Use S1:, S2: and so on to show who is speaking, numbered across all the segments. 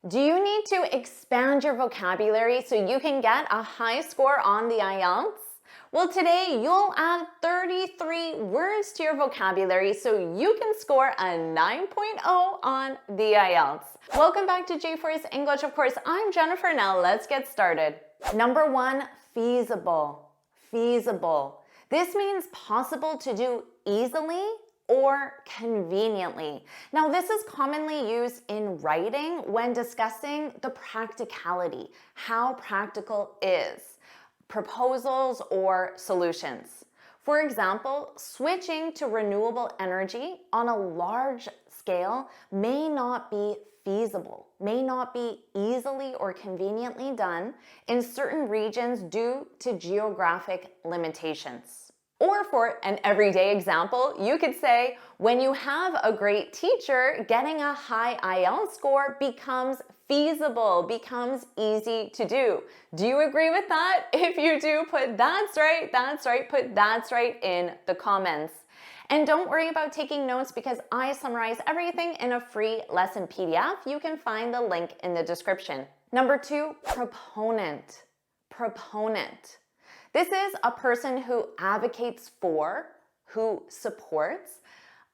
S1: Do you need to expand your vocabulary so you can get a high score on the IELTS? Well, today you'll add 33 words to your vocabulary so you can score a 9.0 on the IELTS. Welcome back to JForrest English. Of course, I'm Jennifer. Now let's get started. Number one, feasible. Feasible. This means possible to do easily or conveniently. Now, this is commonly used in writing when discussing the practicality, how practical is, proposals or solutions. For example, switching to renewable energy on a large scale may not be feasible, may not be easily or conveniently done in certain regions due to geographic limitations. Or for an everyday example, you could say, when you have a great teacher, getting a high IELTS score becomes feasible, becomes easy to do. Do you agree with that? If you do, put that's right, put that's right in the comments. And don't worry about taking notes because I summarize everything in a free lesson PDF. You can find the link in the description. Number two, proponent. Proponent. This is a person who advocates for, who supports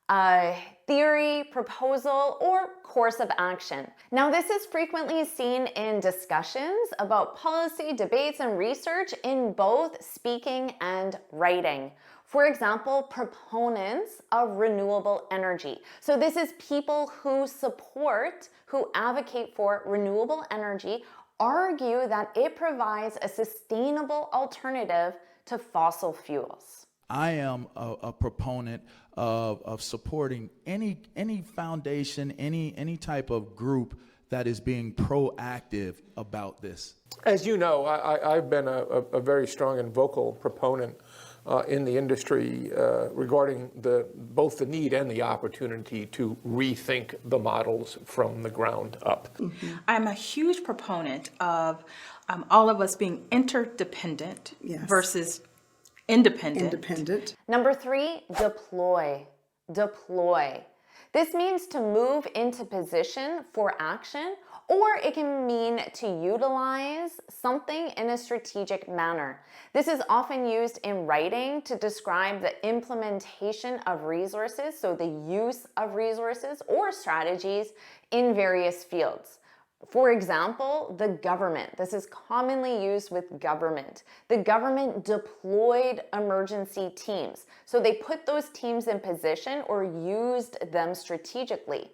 S1: a theory, proposal, or course of action. Now, this is frequently seen in discussions about policy, debates, and research in both speaking and writing. For example, proponents of renewable energy. So this is people who support, who advocate for renewable energy, argue that it provides a sustainable alternative to fossil fuels.
S2: I am a proponent of supporting any foundation, any type of group that is being proactive about this.
S3: As you know, I've been a very strong and vocal proponent in the industry regarding both the need and the opportunity to rethink the models from the ground up.
S4: Mm-hmm. I'm a huge proponent of all of us being interdependent versus independent.
S1: Number three, deploy. Deploy. This means to move into position for action, or it can mean to utilize something in a strategic manner. This is often used in writing to describe the implementation of resources, so the use of resources or strategies in various fields. For example, the government. This is commonly used with government. The government deployed emergency teams. So they put those teams in position or used them strategically.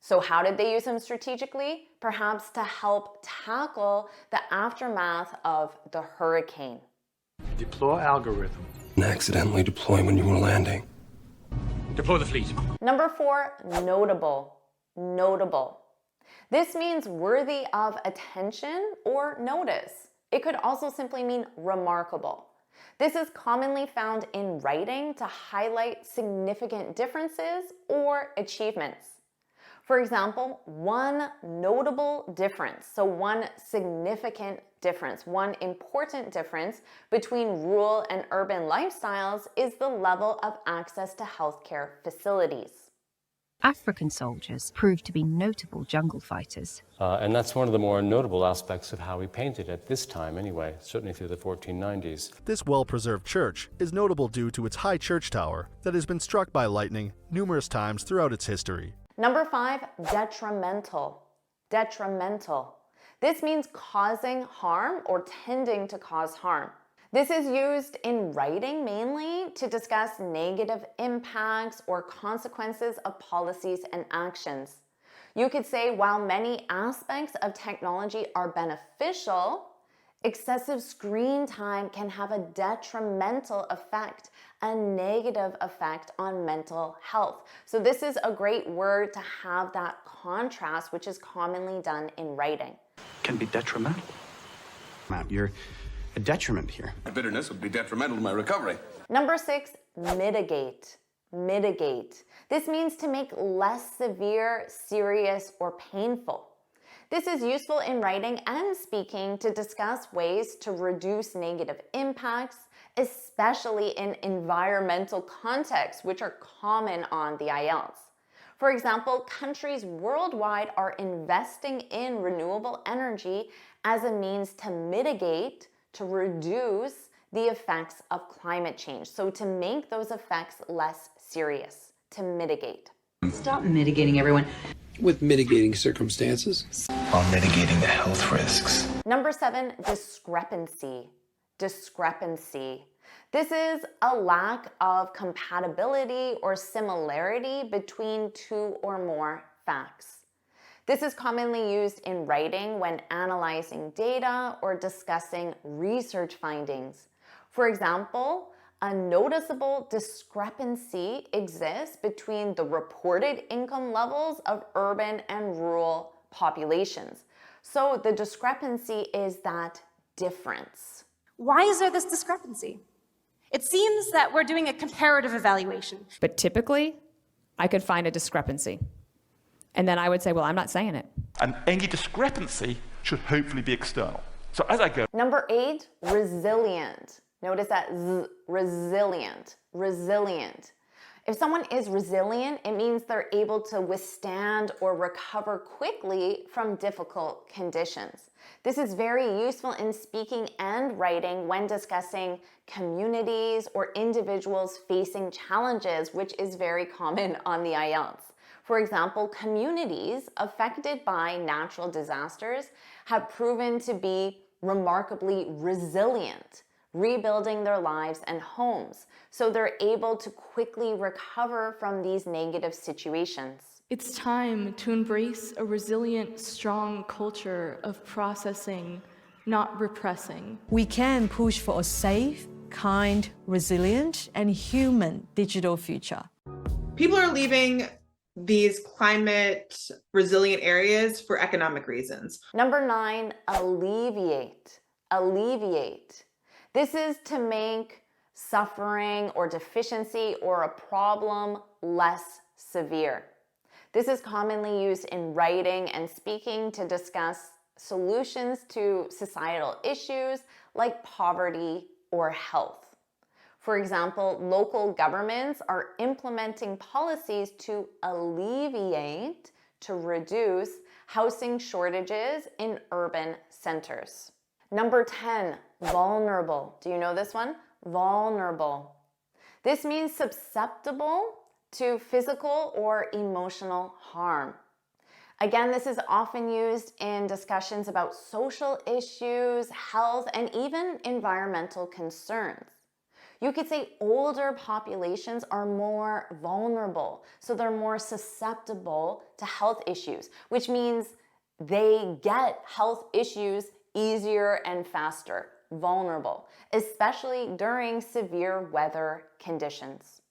S1: So how did they use them strategically? Perhaps to help tackle the aftermath of the hurricane.
S5: Deploy algorithm.
S6: And accidentally deploy when you were landing.
S5: Deploy the fleet.
S1: Number four, notable. Notable. This means worthy of attention or notice. It could also simply mean remarkable. This is commonly found in writing to highlight significant differences or achievements. For example, one notable difference, so one significant difference, one important difference between rural and urban lifestyles is the level of access to healthcare facilities.
S7: African soldiers proved to be notable jungle fighters.
S8: And that's one of the more notable aspects of how we painted at this time anyway, certainly through the 1490s.
S9: This well-preserved church is notable due to its high church tower that has been struck by lightning numerous times throughout its history.
S1: Number five, detrimental. Detrimental. This means causing harm or tending to cause harm. This is used in writing mainly to discuss negative impacts or consequences of policies and actions. You could say while many aspects of technology are beneficial, excessive screen time can have a detrimental effect, a negative effect on mental health. So this is a great word to have that contrast, which is commonly done in writing.
S5: Can be detrimental. Ma'am, you're a detriment here.
S6: The bitterness would be detrimental to my recovery.
S1: Number six, mitigate. Mitigate. This means to make less severe, serious, or painful. This is useful in writing and speaking to discuss ways to reduce negative impacts, especially in environmental contexts, which are common on the IELTS. For example, countries worldwide are investing in renewable energy as a means to mitigate, to reduce the effects of climate change. So to make those effects less serious, to mitigate.
S10: Stop mitigating everyone.
S6: With mitigating circumstances. On mitigating the health risks.
S1: Number 7, discrepancy. Discrepancy. This is a lack of compatibility or similarity between two or more facts. This is commonly used in writing when analyzing data or discussing research findings. For example, a noticeable discrepancy exists between the reported income levels of urban and rural populations. So the discrepancy is that difference.
S11: Why is there this discrepancy? It seems that we're doing a comparative evaluation.
S12: But typically, I could find a discrepancy. And then I would say, well, I'm not saying it.
S13: And any discrepancy should hopefully be external. So as I go.
S1: Number 8, resilient. Notice that Z, resilient, resilient. If someone is resilient, it means they're able to withstand or recover quickly from difficult conditions. This is very useful in speaking and writing when discussing communities or individuals facing challenges, which is very common on the IELTS. For example, communities affected by natural disasters have proven to be remarkably resilient, rebuilding their lives and homes, so they're able to quickly recover from these negative situations.
S14: It's time to embrace a resilient, strong culture of processing, not repressing.
S15: We can push for a safe, kind, resilient, and human digital future.
S16: People are leaving these climate resilient areas for economic reasons.
S1: Number 9, alleviate. Alleviate. This is to make suffering or deficiency or a problem less severe. This is commonly used in writing and speaking to discuss solutions to societal issues like poverty or health. For example, local governments are implementing policies to alleviate, to reduce housing shortages in urban centers. Number 10, vulnerable. Do you know this one? Vulnerable. This means susceptible to physical or emotional harm. Again, this is often used in discussions about social issues, health, and even environmental concerns. You could say older populations are more vulnerable, so they're more susceptible to health issues, which means they get health issues easier and faster. Vulnerable, especially during severe weather conditions.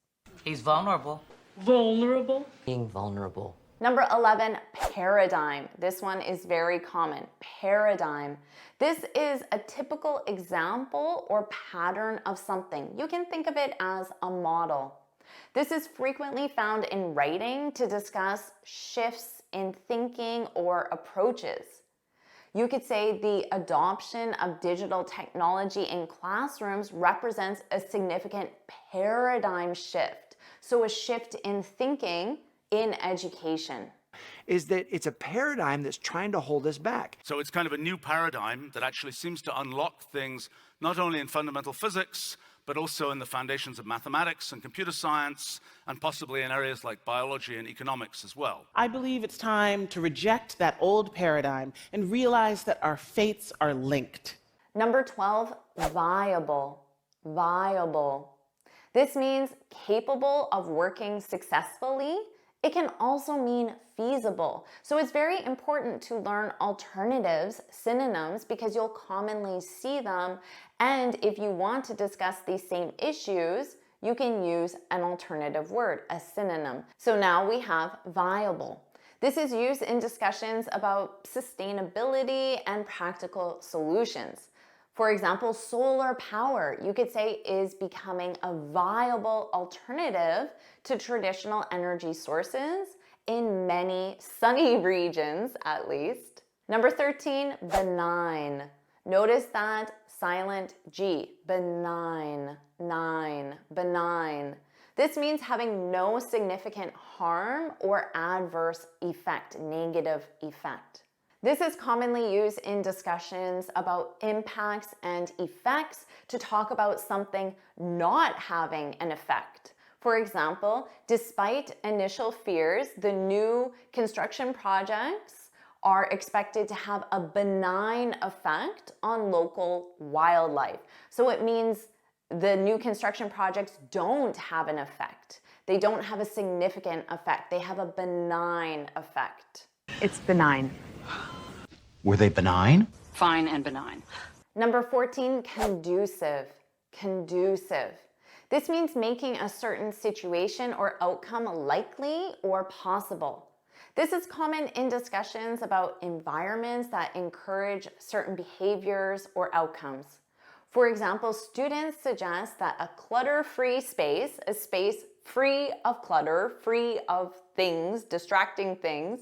S10: He's vulnerable.
S14: Vulnerable.
S10: Being vulnerable.
S1: Number 11, paradigm. This one is very common. Paradigm. This is a typical example or pattern of something. You can think of it as a model. This is frequently found in writing to discuss shifts in thinking or approaches. You could say the adoption of digital technology in classrooms represents a significant paradigm shift. So a shift in thinking in education.
S17: Is that it's a paradigm that's trying to hold us back.
S13: So it's kind of a new paradigm that actually seems to unlock things not only in fundamental physics, but also in the foundations of mathematics and computer science, and possibly in areas like biology and economics as well.
S18: I believe it's time to reject that old paradigm and realize that our fates are linked.
S1: Number 12, viable. Viable. This means capable of working successfully. It can also mean feasible. So it's very important to learn alternatives, synonyms, because you'll commonly see them. And if you want to discuss these same issues, you can use an alternative word, a synonym. So now we have viable. This is used in discussions about sustainability and practical solutions. For example, solar power, you could say, is becoming a viable alternative to traditional energy sources in many sunny regions, at least. Number 13, benign. Notice that silent G, benign, benign. This means having no significant harm or adverse effect, negative effect. This is commonly used in discussions about impacts and effects to talk about something not having an effect. For example, despite initial fears, the new construction projects are expected to have a benign effect on local wildlife. So it means the new construction projects don't have an effect. They don't have a significant effect. They have a benign effect.
S12: It's benign.
S5: Were they benign?
S10: Fine and benign.
S1: Number 14, conducive. Conducive. This means making a certain situation or outcome likely or possible. This is common in discussions about environments that encourage certain behaviors or outcomes. For example, students suggest that a clutter-free space, a space free of clutter, free of things, distracting things,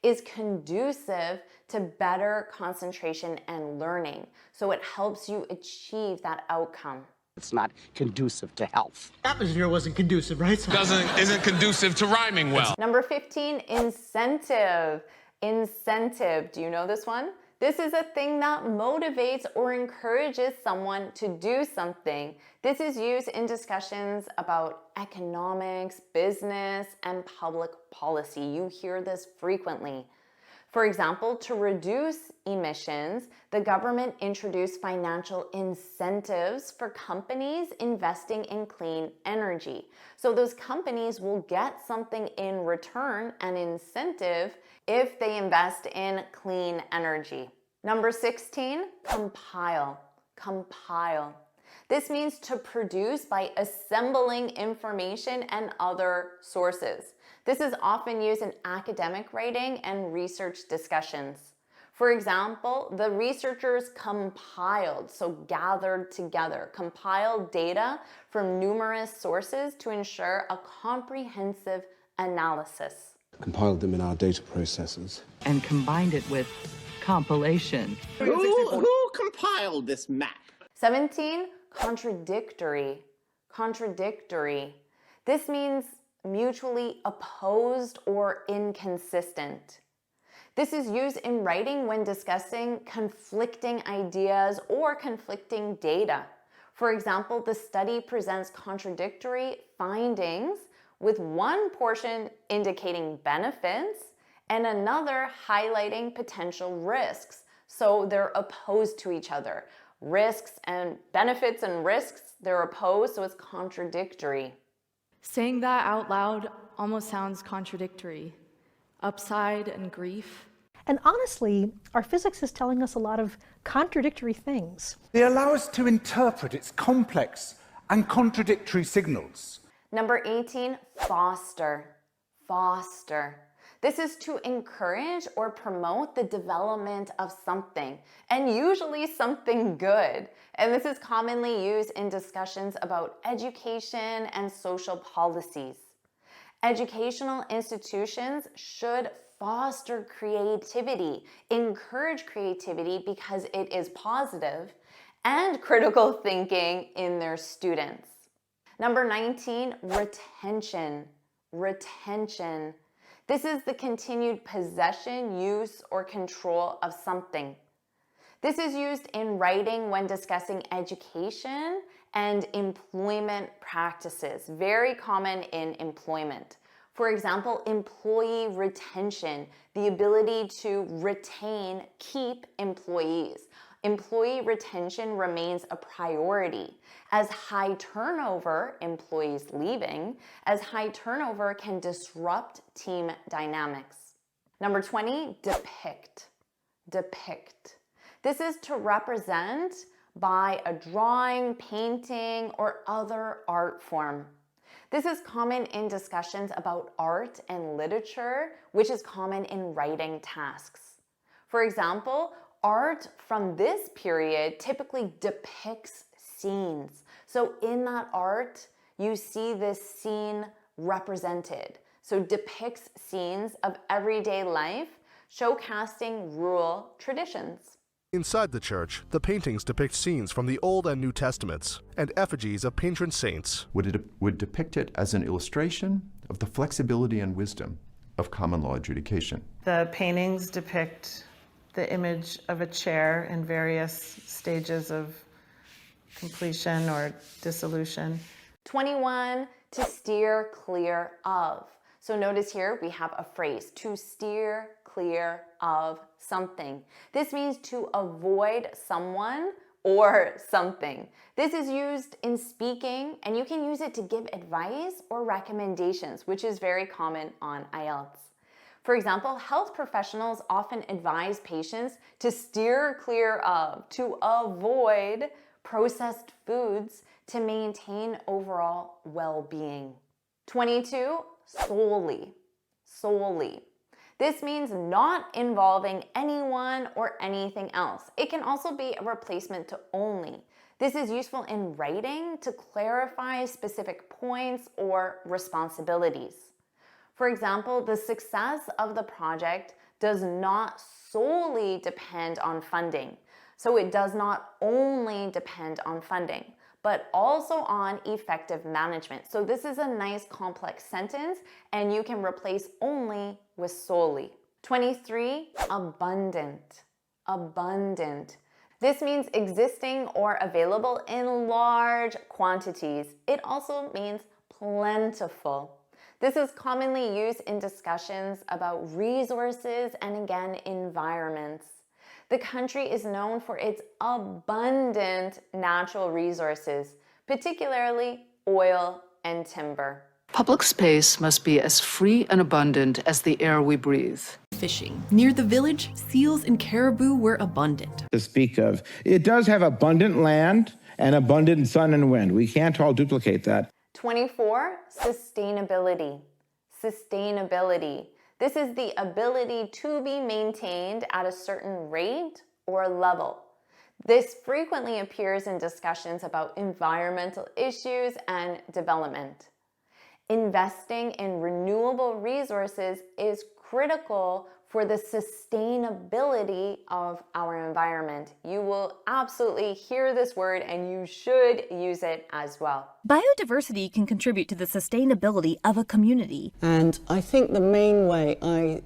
S1: is conducive to better concentration and learning. So it helps you achieve that outcome.
S5: It's not conducive to health.
S19: Atmosphere wasn't conducive, right?
S20: Isn't conducive to rhyming well.
S1: Number 15, incentive. Incentive. Do you know this one? This is a thing that motivates or encourages someone to do something. This is used in discussions about economics, business, and public policy. You hear this frequently. For example, to reduce emissions, the government introduced financial incentives for companies investing in clean energy. So those companies will get something in return, an incentive, if they invest in clean energy. Number 16, compile. Compile. This means to produce by assembling information and other sources. This is often used in academic writing and research discussions. For example, the researchers compiled, so gathered together, compiled data from numerous sources to ensure a comprehensive analysis.
S6: Compiled them in our data processors.
S10: And combined it with compilation.
S19: Who compiled this map?
S1: 17, contradictory. Contradictory. This means mutually opposed or inconsistent. This is used in writing when discussing conflicting ideas or conflicting data. For example, the study presents contradictory findings, with one portion indicating benefits and another highlighting potential risks. So they're opposed to each other. Risks and benefits and risks, they're opposed, so it's contradictory.
S14: Saying that out loud almost sounds contradictory. Upside and grief.
S21: And honestly, our physics is telling us a lot of contradictory things.
S22: They allow us to interpret its complex and contradictory signals.
S1: Number 18, foster. Foster. This is to encourage or promote the development of something, and usually something good. And this is commonly used in discussions about education and social policies. Educational institutions should foster creativity, encourage creativity because it is positive, and critical thinking in their students. Number 19, retention. Retention. This is the continued possession, use, or control of something. This is used in writing when discussing education and employment practices, very common in employment. For example, employee retention, the ability to retain, keep employees. Employee retention remains a priority, as high turnover, employees leaving, as high turnover can disrupt team dynamics. Number 20, depict. Depict. This is to represent by a drawing, painting, or other art form. This is common in discussions about art and literature, which is common in writing tasks. For example, art from this period typically depicts scenes. So in that art, you see this scene represented. So depicts scenes of everyday life, showcasing rural traditions.
S9: Inside the church, the paintings depict scenes from the Old and New Testaments and effigies of patron saints.
S2: Would depict it as an illustration of the flexibility and wisdom of common law adjudication.
S3: The paintings depict the image of a chair in various stages of completion or dissolution.
S1: 21, to steer clear of. So notice here we have a phrase, to steer clear of something. This means to avoid someone or something. This is used in speaking, and you can use it to give advice or recommendations, which is very common on IELTS. For example, health professionals often advise patients to steer clear of, to avoid processed foods to maintain overall well-being. 22, solely. Solely. This means not involving anyone or anything else. It can also be a replacement to only. This is useful in writing to clarify specific points or responsibilities. For example, the success of the project does not solely depend on funding. So it does not only depend on funding, but also on effective management. So this is a nice complex sentence, and you can replace only with solely. 23, abundant. Abundant. This means existing or available in large quantities. It also means plentiful. This is commonly used in discussions about resources and, again, environments. The country is known for its abundant natural resources, particularly oil and timber.
S10: Public space must be as free and abundant as the air we breathe.
S23: Fishing. Near the village, seals and caribou were abundant.
S19: To speak of. It does have abundant land and abundant sun and wind. We can't all duplicate that.
S1: 24, sustainability. Sustainability. This is the ability to be maintained at a certain rate or level. This frequently appears in discussions about environmental issues and development. Investing in renewable resources is critical for the sustainability of our environment. You will absolutely hear this word, and you should use it as well.
S23: Biodiversity can contribute to the sustainability of a community.
S24: And I think the main way I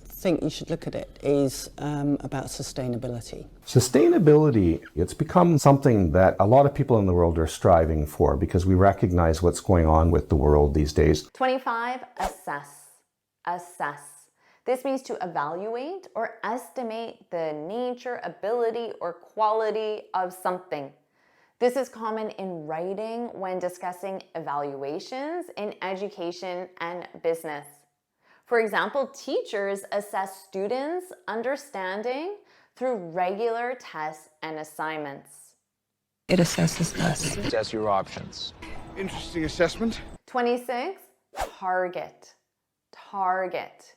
S24: think you should look at it is about sustainability.
S25: Sustainability, it's become something that a lot of people in the world are striving for because we recognize what's going on with the world these days.
S1: 25, assess. Assess. This means to evaluate or estimate the nature, ability, or quality of something. This is common in writing when discussing evaluations in education and business. For example, teachers assess students' understanding through regular tests and assignments.
S24: It assesses us.
S6: Assess your options.
S19: Interesting assessment.
S1: 26, target. Target.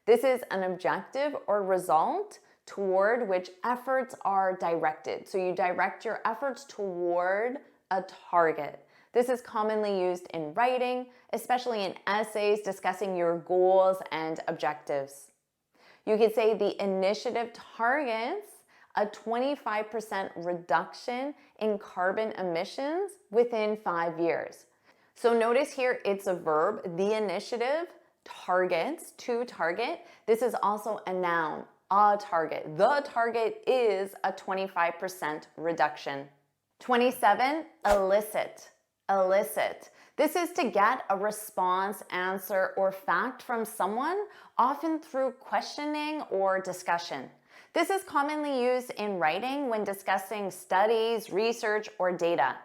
S1: This is an objective or result toward which efforts are directed. So you direct your efforts toward a target. This is commonly used in writing, especially in essays discussing your goals and objectives. You could say the initiative targets a 25% reduction in carbon emissions within 5 years. So notice here it's a verb. The initiative targets, to target. This is also a noun, a target. The target is a 25% reduction. 27, elicit. Elicit. This is to get a response, answer, or fact from someone, often through questioning or discussion. This is commonly used in writing when discussing studies, research, or data.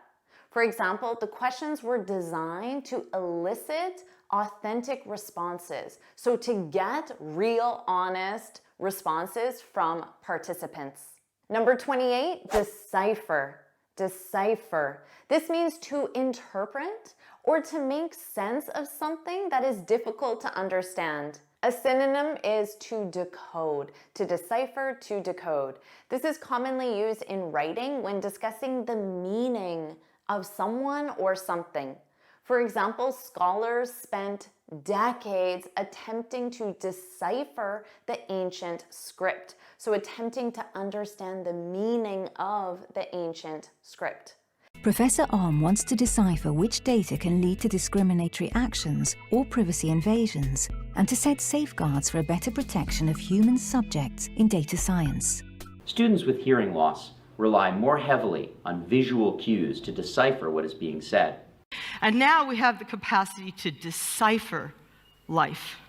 S1: For example, the questions were designed to elicit authentic responses, so to get real, honest responses from participants. Number 28, decipher. Decipher. This means to interpret or to make sense of something that is difficult to understand. A synonym is to decode, to decipher, to decode. This is commonly used in writing when discussing the meaning of someone or something. For example, scholars spent decades attempting to decipher the ancient script, so attempting to understand the meaning of the ancient script.
S4: Professor Om wants to decipher which data can lead to discriminatory actions or privacy invasions, and to set safeguards for a better protection of human subjects in data science.
S7: Students with hearing loss rely more heavily on visual cues to decipher what is being said.
S8: And now we have the capacity to decipher life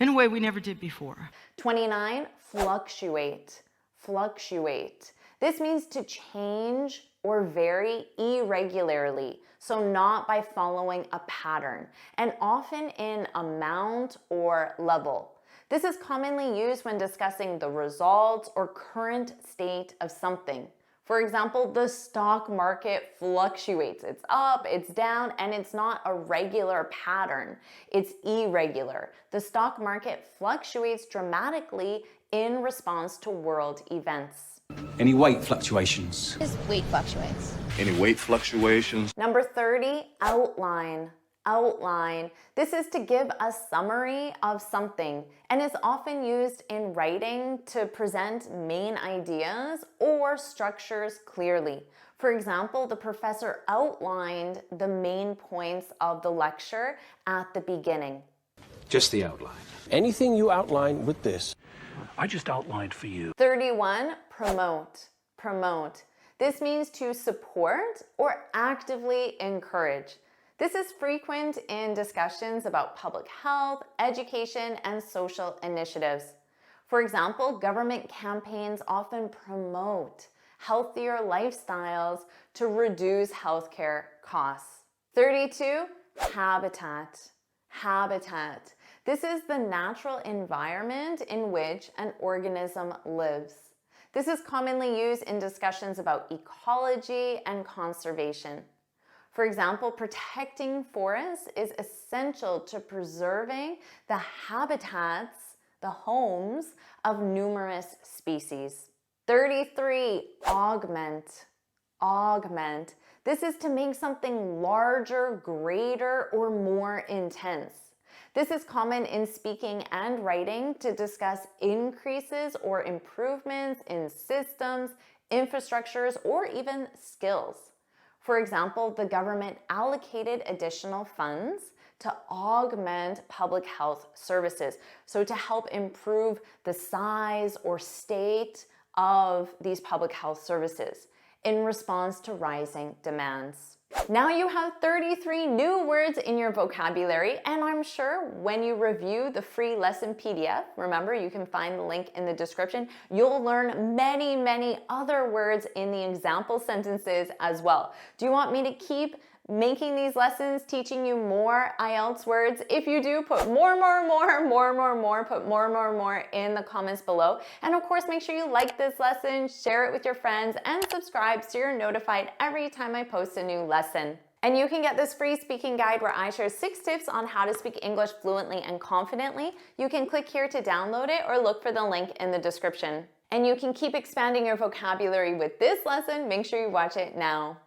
S8: in a way we never did before.
S1: 29, fluctuate. Fluctuate. This means to change or vary irregularly, so not by following a pattern, and often in amount or level. This is commonly used when discussing the results or current state of something. For example, the stock market fluctuates. It's up, it's down, and it's not a regular pattern. It's irregular. The stock market fluctuates dramatically in response to world events.
S5: Any weight fluctuations?
S11: His weight fluctuates.
S5: Any weight fluctuations?
S1: Number 30, outline. Outline. This is to give a summary of something and is often used in writing to present main ideas or structures clearly. For example, the professor outlined the main points of the lecture at the beginning.
S5: Just the outline.
S6: Anything you outline with this.
S5: I just outlined for you.
S1: 31, promote. Promote. This means to support or actively encourage. This is frequent in discussions about public health, education, and social initiatives. For example, government campaigns often promote healthier lifestyles to reduce healthcare costs. 32, habitat. Habitat. This is the natural environment in which an organism lives. This is commonly used in discussions about ecology and conservation. For example, protecting forests is essential to preserving the habitats, the homes of numerous species. 33, augment. Augment. This is to make something larger, greater, or more intense. This is common in speaking and writing to discuss increases or improvements in systems, infrastructures, or even skills. For example, the government allocated additional funds to augment public health services, so to help improve the size or state of these public health services in response to rising demands. Now you have 33 new words in your vocabulary, and I'm sure when you review the free lesson PDF, remember you can find the link in the description, you'll learn many, many other words in the example sentences as well. Do you want me to keep making these lessons, teaching you more IELTS words? If you do, put put more in the comments below. And of course, make sure you like this lesson, share it with your friends, and subscribe so you're notified every time I post a new lesson. And you can get this free speaking guide where I share 6 tips on how to speak English fluently and confidently. You can click here to download it or look for the link in the description. And you can keep expanding your vocabulary with this lesson. Make sure you watch it now.